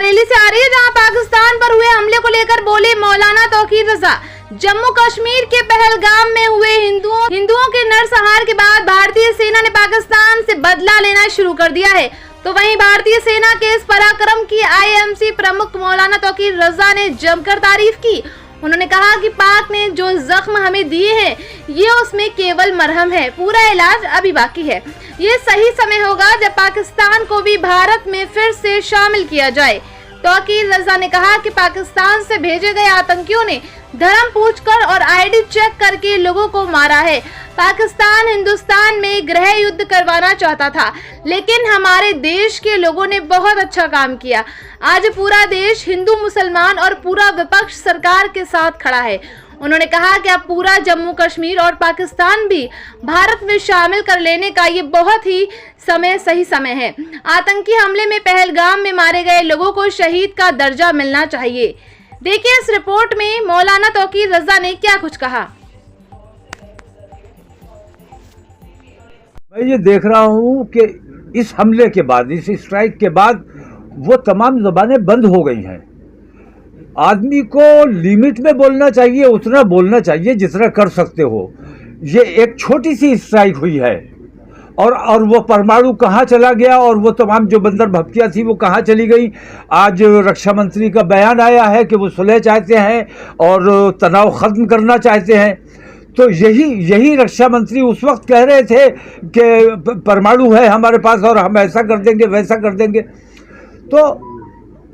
बरेली से आ रही है, जहां पाकिस्तान पर हुए हमले को लेकर बोले मौलाना तौकीर रजा। जम्मू कश्मीर के पहलगाम में हुए हिंदुओं के नरसंहार के बाद भारतीय सेना ने पाकिस्तान से बदला लेना शुरू कर दिया है। तो वहीं भारतीय सेना के इस पराक्रम की आईएमसी प्रमुख मौलाना तौकीर रजा ने जमकर तारीफ की। उन्होंने कहा कि पाक ने जो जख्म हमें दिए हैं, ये उसमें केवल मरहम है, पूरा इलाज अभी बाकी है। ये सही समय होगा जब पाकिस्तान को भी भारत में फिर से शामिल किया जाए। तौकीर रजा ने कहा कि पाकिस्तान से भेजे गए आतंकियों ने धर्म पूछकर और आईडी चेक करके लोगों को मारा है। पाकिस्तान हिंदुस्तान में गृह युद्ध करवाना चाहता था, लेकिन हमारे देश के लोगों ने बहुत अच्छा काम किया। आज पूरा देश हिंदू मुसलमान और पूरा विपक्ष सरकार के साथ खड़ा है। उन्होंने कहा कि अब पूरा जम्मू कश्मीर और पाकिस्तान भी भारत में शामिल कर लेने का ये बहुत ही सही समय है। आतंकी हमले में पहलगाम में मारे गए लोगों को शहीद का दर्जा मिलना चाहिए। देखिए इस रिपोर्ट में मौलाना तौकीर रजा ने क्या कुछ कहा। मैं ये देख रहा हूँ कि इस हमले के बाद, इस स्ट्राइक के बाद वो तमाम ज़बानें बंद हो गई हैं। आदमी को लिमिट में बोलना चाहिए, उतना बोलना चाहिए जितना कर सकते हो। ये एक छोटी सी स्ट्राइक हुई है और वो परमाणु कहाँ चला गया और वो तमाम जो बंदर भपकियाँ थी वो कहाँ चली गई। आज रक्षा मंत्री का बयान आया है कि वो सुलह चाहते हैं और तनाव ख़त्म करना चाहते हैं। तो यही रक्षा मंत्री उस वक्त कह रहे थे कि परमाणु है हमारे पास और हम ऐसा कर देंगे वैसा कर देंगे। तो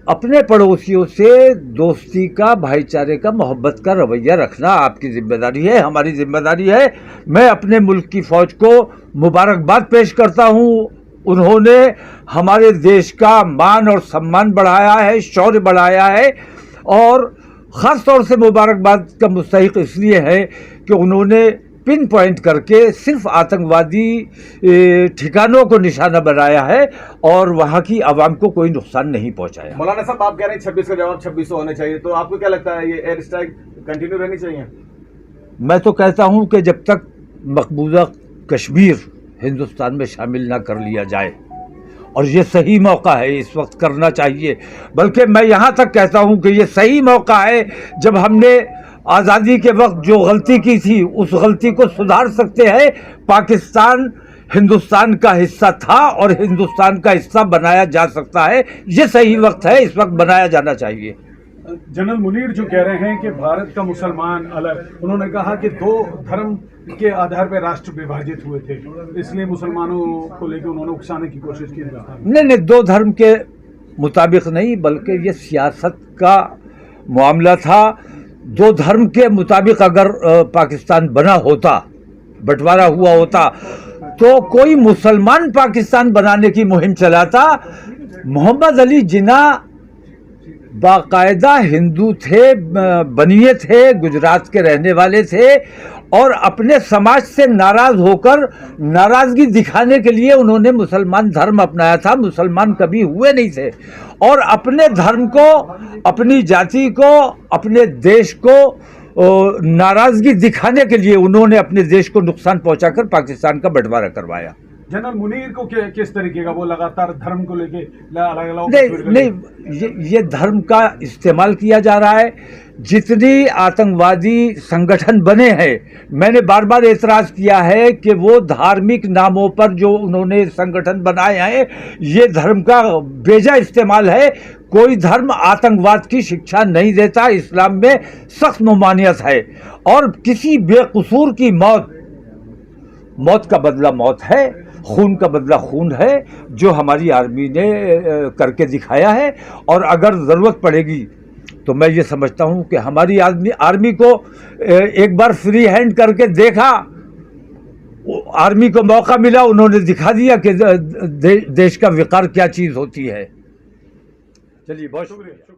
अपने पड़ोसियों से दोस्ती का, भाईचारे का, मोहब्बत का रवैया रखना आपकी जिम्मेदारी है, हमारी जिम्मेदारी है। मैं अपने मुल्क की फ़ौज को मुबारकबाद पेश करता हूँ। उन्होंने हमारे देश का मान और सम्मान बढ़ाया है, शौर्य बढ़ाया है और ख़ास तौर से मुबारकबाद का मुस्तहिक इसलिए है कि उन्होंने पिन पॉइंट करके सिर्फ आतंकवादी ठिकानों को निशाना बनाया है और वहाँ की आवाम को कोई नुकसान नहीं पहुँचाया। मौलाना साहब, आप कह रहे हैं 26 का जवाब 2600 होने चाहिए, तो आपको क्या लगता है ये एयर स्ट्राइक कंटिन्यू रहनी चाहिए? मैं तो कहता हूँ कि जब तक मकबूजा कश्मीर हिंदुस्तान में शामिल ना कर लिया जाए, और ये सही मौका है, इस वक्त करना चाहिए। बल्कि मैं यहाँ तक कहता हूँ कि ये सही मौका है जब हमने आज़ादी के वक्त जो गलती की थी उस गलती को सुधार सकते हैं। पाकिस्तान हिंदुस्तान का हिस्सा था और हिंदुस्तान का हिस्सा बनाया जा सकता है। ये सही वक्त है, इस वक्त बनाया जाना चाहिए। जनरल मुनीर जो कह रहे हैं कि भारत का मुसलमान अलग, उन्होंने कहा कि 2 धर्म के आधार पर राष्ट्र विभाजित हुए थे, इसलिए मुसलमानों को लेकर उन्होंने उकसाने की कोशिश की। नहीं, 2 धर्म के मुताबिक नहीं, बल्कि ये सियासत का मामला था। 2 धर्म के मुताबिक अगर पाकिस्तान बना होता, बंटवारा हुआ होता, तो कोई मुसलमान पाकिस्तान बनाने की मुहिम चलाता। मोहम्मद अली जिन्ना बाकायदा हिंदू थे, बनिए थे, गुजरात के रहने वाले थे और अपने समाज से नाराज़ होकर नाराज़गी दिखाने के लिए उन्होंने मुसलमान धर्म अपनाया था। मुसलमान कभी हुए नहीं थे और अपने धर्म को, अपनी जाति को, अपने देश को नाराज़गी दिखाने के लिए उन्होंने अपने देश को नुकसान पहुंचाकर पाकिस्तान का बंटवारा करवाया। जनरल मुनीर को किस तरीके का, वो लगातार धर्म को लेके नहीं, ये धर्म का इस्तेमाल किया जा रहा है। जितनी आतंकवादी संगठन बने हैं, मैंने बार बार एतराज़ किया है कि वो धार्मिक नामों पर जो उन्होंने संगठन बनाए हैं, ये धर्म का बेजा इस्तेमाल है। कोई धर्म आतंकवाद की शिक्षा नहीं देता। इस्लाम में सख्त ममानियत है और किसी बेकसूर की मौत का बदला मौत है, खून का बदला खून है, जो हमारी आर्मी ने करके दिखाया है। और अगर ज़रूरत पड़ेगी तो मैं ये समझता हूँ कि हमारी आर्मी को एक बार फ्री हैंड करके देखा, आर्मी को मौका मिला, उन्होंने दिखा दिया कि देश का विकार क्या चीज़ होती है। चलिए, बहुत शुक्रिया।